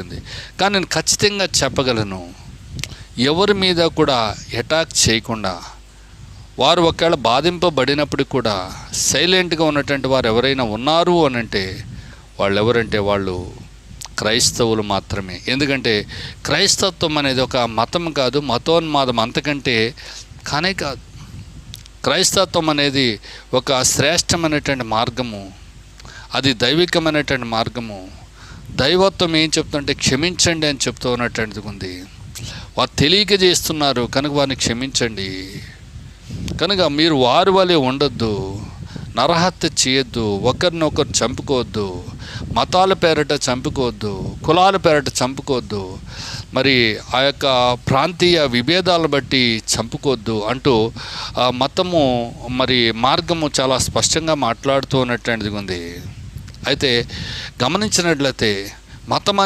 ఉంది. కానీ నేను ఖచ్చితంగా చెప్పగలను, ఎవరి మీద కూడా అటాక్ చేయకుండా, వారు ఒకవేళ బాధింపబడినప్పుడు కూడా సైలెంట్గా ఉన్నటువంటి వారు ఎవరైనా ఉన్నారు అని అంటే వాళ్ళు ఎవరంటే వాళ్ళు క్రైస్తవులు మాత్రమే. ఎందుకంటే క్రైస్తత్వం అనేది ఒక మతం కాదు, మతోన్మాదం అంతకంటే కానే కాదు. క్రైస్తత్వం అనేది ఒక శ్రేష్టమైనటువంటి మార్గము, అది దైవికమైనటువంటి మార్గము. దైవత్వం ఏం చెప్తుంటే క్షమించండి అని చెప్తూ ఉన్నటువంటిది ఉంది. వారు తెలియక చేస్తున్నారు కనుక వారిని క్షమించండి. కనుక మీరు వారి వలె ఉండొద్దు, నరహత్య చేయొద్దు, ఒకరినొకరు చంపుకోవద్దు, మతాల పేరట చంపుకోవద్దు, కులాల పేరట చంపుకోవద్దు, మరి ఆ యొక్క ప్రాంతీయ విభేదాలను బట్టి చంపుకోవద్దు అంటూ మతము మరి మార్గము చాలా స్పష్టంగా మాట్లాడుతూ ఉన్నటువంటిది ఉంది. అయితే గమనించినట్లయితే మతం